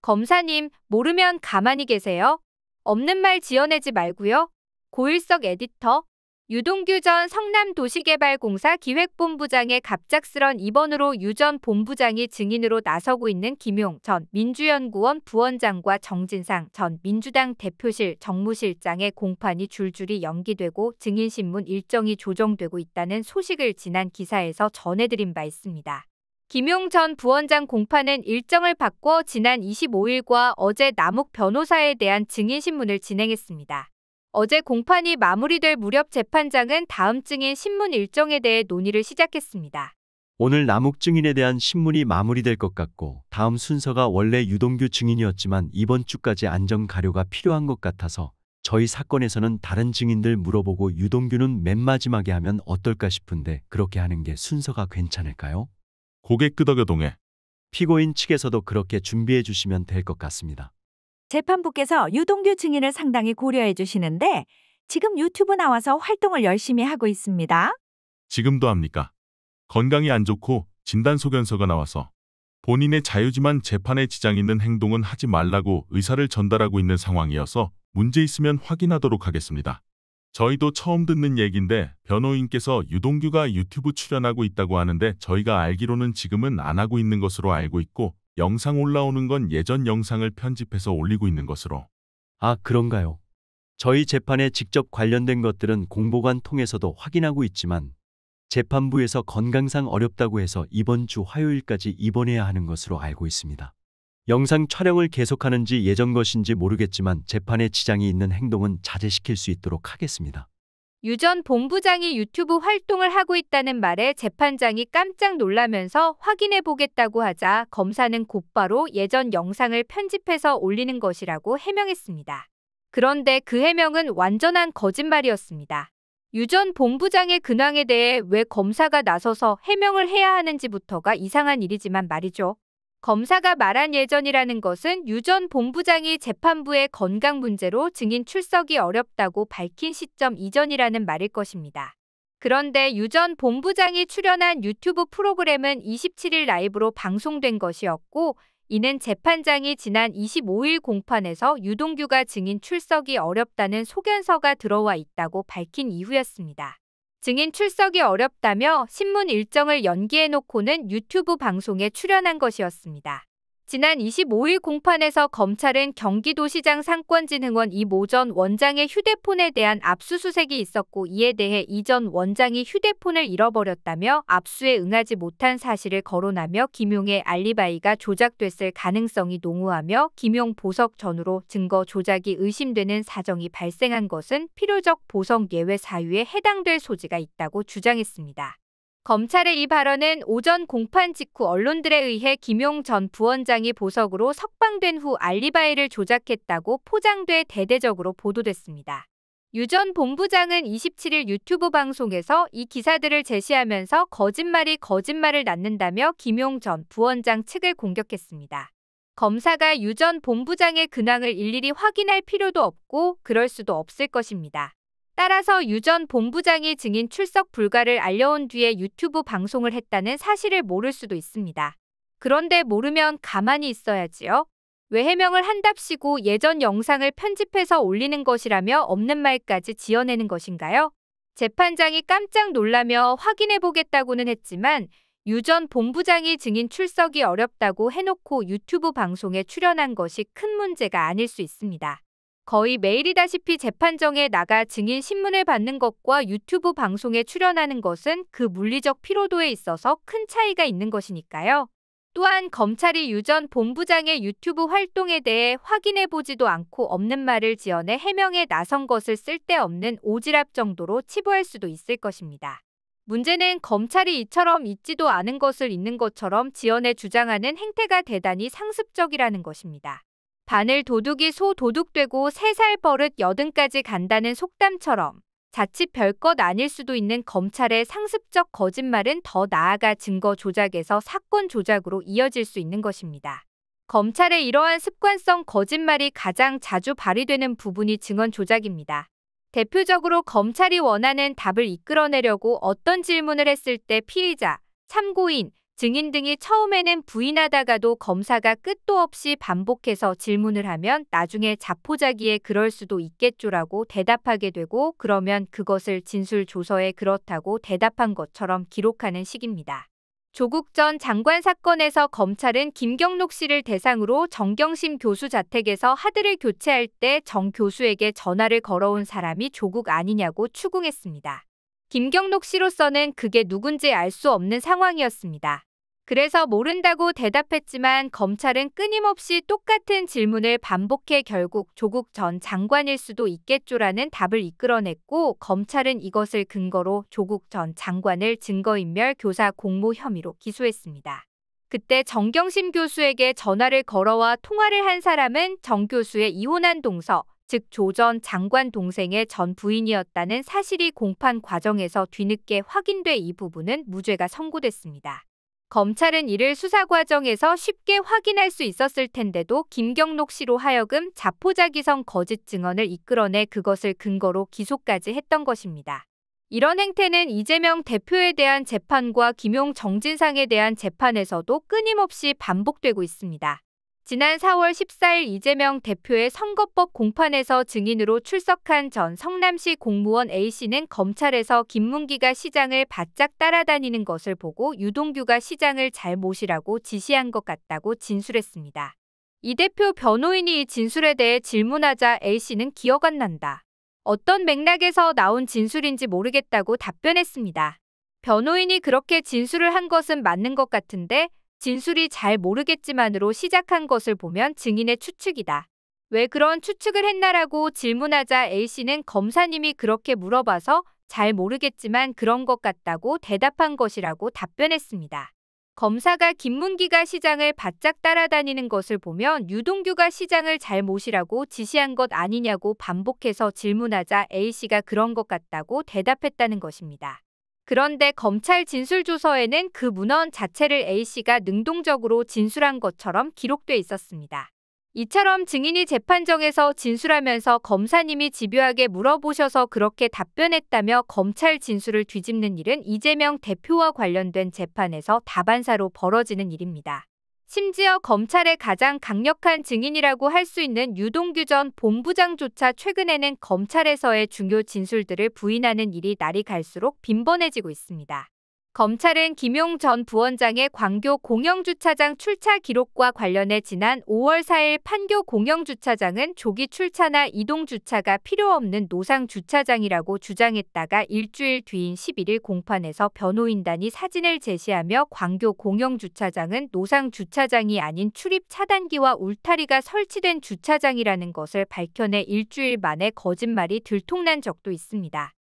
검사님, 모르면 가만히 계세요. 없는 말 지어내지 말고요. 고일석 에디터. 유동규 전 성남도시개발공사 기획본부장의 갑작스런 입원으로 유 전 본부장이 증인으로 나서고 있는 김용 전 민주연구원 부원장과 정진상 전 민주당 대표실 정무실장의 공판이 줄줄이 연기되고 증인신문 일정이 조정되고 있다는 소식을 지난 기사에서 전해드린 바 있습니다. 김용 전 부원장 공판은 일정을 바꿔 지난 25일과 어제 남욱 변호사에 대한 증인신문을 진행했습니다. 어제 공판이 마무리될 무렵 재판장은 다음 증인 신문 일정에 대해 논의를 시작했습니다. 오늘 남욱 증인에 대한 신문이 마무리될 것 같고 다음 순서가 원래 유동규 증인이었지만 이번 주까지 안정 가료가 필요한 것 같아서 저희 사건에서는 다른 증인들 물어보고 유동규는 맨 마지막에 하면 어떨까 싶은데 그렇게 하는 게 순서가 괜찮을까요? 고개 끄덕여 동해. 피고인 측에서도 그렇게 준비해 주시면 될 것 같습니다. 재판부께서 유동규 증인을 상당히 고려해 주시는데 지금 유튜브 나와서 활동을 열심히 하고 있습니다. 지금도 합니까? 건강이 안 좋고 진단소견서가 나와서 본인의 자유지만 재판에 지장 있는 행동은 하지 말라고 의사를 전달하고 있는 상황이어서 문제 있으면 확인하도록 하겠습니다. 저희도 처음 듣는 얘기인데 변호인께서 유동규가 유튜브 출연하고 있다고 하는데 저희가 알기로는 지금은 안 하고 있는 것으로 알고 있고 영상 올라오는 건 예전 영상을 편집해서 올리고 있는 것으로. 아, 그런가요? 저희 재판에 직접 관련된 것들은 공보관 통해서도 확인하고 있지만 재판부에서 건강상 어렵다고 해서 이번 주 화요일까지 입원해야 하는 것으로 알고 있습니다. 영상 촬영을 계속하는지 예전 것인지 모르겠지만 재판에 지장이 있는 행동은 자제시킬 수 있도록 하겠습니다. 유 전 본부장이 유튜브 활동을 하고 있다는 말에 재판장이 깜짝 놀라면서 확인해 보겠다고 하자 검사는 곧바로 예전 영상을 편집해서 올리는 것이라고 해명했습니다. 그런데 그 해명은 완전한 거짓말이었습니다. 유 전 본부장의 근황에 대해 왜 검사가 나서서 해명을 해야 하는지부터가 이상한 일이지만 말이죠. 검사가 말한 예전이라는 것은 유 전 본부장이 재판부의 건강 문제로 증인 출석이 어렵다고 밝힌 시점 이전이라는 말일 것입니다. 그런데 유 전 본부장이 출연한 유튜브 프로그램은 27일 라이브로 방송된 것이었고 이는 재판장이 지난 25일 공판에서 유동규가 증인 출석이 어렵다는 소견서가 들어와 있다고 밝힌 이후였습니다. 증인 출석이 어렵다며 신문 일정을 연기해놓고는 유튜브 방송에 출연한 것이었습니다. 지난 25일 공판에서 검찰은 경기도시장 상권진흥원 이모 전 원장의 휴대폰에 대한 압수수색이 있었고 이에 대해 이 전 원장이 휴대폰을 잃어버렸다며 압수에 응하지 못한 사실을 거론하며 김용의 알리바이가 조작됐을 가능성이 농후하며 김용 보석 전후로 증거 조작이 의심되는 사정이 발생한 것은 필요적 보석 예외 사유에 해당될 소지가 있다고 주장했습니다. 검찰의 이 발언은 오전 공판 직후 언론들에 의해 김용 전 부원장이 보석으로 석방된 후 알리바이를 조작했다고 포장돼 대대적으로 보도됐습니다. 유 전 본부장은 27일 유튜브 방송에서 이 기사들을 제시하면서 거짓말이 거짓말을 낳는다며 김용 전 부원장 측을 공격했습니다. 검사가 유 전 본부장의 근황을 일일이 확인할 필요도 없고 그럴 수도 없을 것입니다. 따라서 유 전 본부장이 증인 출석 불가를 알려온 뒤에 유튜브 방송을 했다는 사실을 모를 수도 있습니다. 그런데 모르면 가만히 있어야지요. 왜 해명을 한답시고 예전 영상을 편집해서 올리는 것이라며 없는 말까지 지어내는 것인가요? 재판장이 깜짝 놀라며 확인해보겠다고는 했지만 유 전 본부장이 증인 출석이 어렵다고 해놓고 유튜브 방송에 출연한 것이 큰 문제가 아닐 수 있습니다. 거의 매일이다시피 재판정에 나가 증인 신문을 받는 것과 유튜브 방송에 출연하는 것은 그 물리적 피로도에 있어서 큰 차이가 있는 것이니까요. 또한 검찰이 유 전 본부장의 유튜브 활동에 대해 확인해보지도 않고 없는 말을 지어내 해명에 나선 것을 쓸데없는 오지랖 정도로 치부할 수도 있을 것입니다. 문제는 검찰이 이처럼 있지도 않은 것을 있는 것처럼 지어내 주장하는 행태가 대단히 상습적이라는 것입니다. 바늘 도둑이 소 도둑되고 3살 버릇 80까지 간다는 속담처럼 자칫 별것 아닐 수도 있는 검찰의 상습적 거짓말은 더 나아가 증거 조작에서 사건 조작으로 이어질 수 있는 것입니다. 검찰의 이러한 습관성 거짓말이 가장 자주 발휘되는 부분이 증언 조작입니다. 대표적으로 검찰이 원하는 답을 이끌어내려고 어떤 질문을 했을 때 피의자, 참고인, 증인 등이 처음에는 부인하다가도 검사가 끝도 없이 반복해서 질문을 하면 나중에 자포자기에 그럴 수도 있겠죠라고 대답하게 되고, 그러면 그것을 진술조서에 그렇다고 대답한 것처럼 기록하는 식입니다. 조국 전 장관 사건에서 검찰은 김경록 씨를 대상으로 정경심 교수 자택에서 하드를 교체할 때 정 교수에게 전화를 걸어온 사람이 조국 아니냐고 추궁했습니다. 김경록 씨로서는 그게 누군지 알 수 없는 상황이었습니다. 그래서 모른다고 대답했지만 검찰은 끊임없이 똑같은 질문을 반복해 결국 조국 전 장관일 수도 있겠죠라는 답을 이끌어냈고, 검찰은 이것을 근거로 조국 전 장관을 증거인멸 교사 공모 혐의로 기소했습니다. 그때 정경심 교수에게 전화를 걸어와 통화를 한 사람은 정 교수의 이혼한 동서, 즉 조 전 장관 동생의 전 부인이었다는 사실이 공판 과정에서 뒤늦게 확인돼 이 부분은 무죄가 선고됐습니다. 검찰은 이를 수사 과정에서 쉽게 확인할 수 있었을 텐데도 김경록 씨로 하여금 자포자기성 거짓 증언을 이끌어내 그것을 근거로 기소까지 했던 것입니다. 이런 행태는 이재명 대표에 대한 재판과 김용 정진상에 대한 재판에서도 끊임없이 반복되고 있습니다. 지난 4월 14일 이재명 대표의 선거법 공판에서 증인으로 출석한 전 성남시 공무원 A씨는 검찰에서 김문기가 시장을 바짝 따라다니는 것을 보고 유동규가 시장을 잘 모시라고 지시한 것 같다고 진술했습니다. 이 대표 변호인이 이 진술에 대해 질문하자 A씨는 기억 안 난다. 어떤 맥락에서 나온 진술인지 모르겠다고 답변했습니다. 변호인이 그렇게 진술을 한 것은 맞는 것 같은데 진술이 잘 모르겠지만으로 시작한 것을 보면 증인의 추측이다. 왜 그런 추측을 했나라고 질문하자 A씨는 검사님이 그렇게 물어봐서 잘 모르겠지만 그런 것 같다고 대답한 것이라고 답변했습니다. 검사가 김문기가 시장을 바짝 따라다니는 것을 보면 유동규가 시장을 잘 모시라고 지시한 것 아니냐고 반복해서 질문하자 A씨가 그런 것 같다고 대답했다는 것입니다. 그런데 검찰 진술조서에는 그 문헌 자체를 A씨가 능동적으로 진술한 것처럼 기록돼 있었습니다. 이처럼 증인이 재판정에서 진술하면서 검사님이 집요하게 물어보셔서 그렇게 답변했다며 검찰 진술을 뒤집는 일은 이재명 대표와 관련된 재판에서 다반사로 벌어지는 일입니다. 심지어 검찰의 가장 강력한 증인이라고 할 수 있는 유동규 전 본부장조차 최근에는 검찰에서의 중요 진술들을 부인하는 일이 날이 갈수록 빈번해지고 있습니다. 검찰은 김용 전 부원장의 광교 공영주차장 출차 기록과 관련해 지난 5월 4일 판교 공영주차장은 조기 출차나 이동 주차가 필요 없는 노상 주차장이라고 주장했다가 일주일 뒤인 11일 공판에서 변호인단이 사진을 제시하며 광교 공영주차장은 노상 주차장이 아닌 출입 차단기와 울타리가 설치된 주차장이라는 것을 밝혀내 일주일 만에 거짓말이 들통난 적도 있습니다.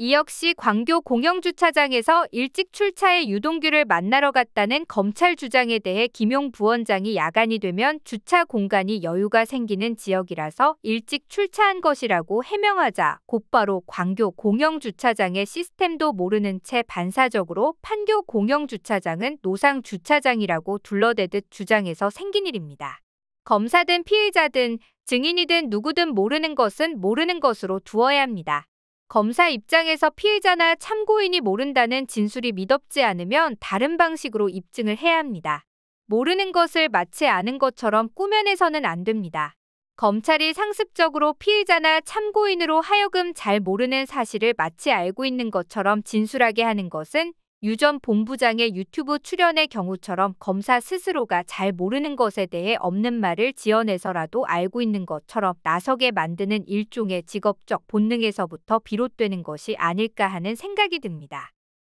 이 역시 광교 공영주차장에서 일찍 출차해 유동규를 만나러 갔다는 검찰 주장에 대해 김용 부원장이 야간이 되면 주차 공간이 여유가 생기는 지역이라서 일찍 출차한 것이라고 해명하자 곧바로 광교 공영주차장의 시스템도 모르는 채 반사적으로 판교 공영주차장은 노상 주차장이라고 둘러대듯 주장해서 생긴 일입니다. 검사든 피의자든 증인이든 누구든 모르는 것은 모르는 것으로 두어야 합니다. 검사 입장에서 피의자나 참고인이 모른다는 진술이 미덥지 않으면 다른 방식으로 입증을 해야 합니다. 모르는 것을 마치 아는 것처럼 꾸며내서는 안 됩니다. 검찰이 상습적으로 피의자나 참고인으로 하여금 잘 모르는 사실을 마치 알고 있는 것처럼 진술하게 하는 것은 유 전 본부장의 유튜브 출연의 경우처럼 검사 스스로가 잘 모르는 것에 대해 없는 말을 지어내서라도 알고 있는 것처럼 나서게 만드는 일종의 직업적 본능에서부터 비롯되는 것이 아닐까 하는 생각이 듭니다.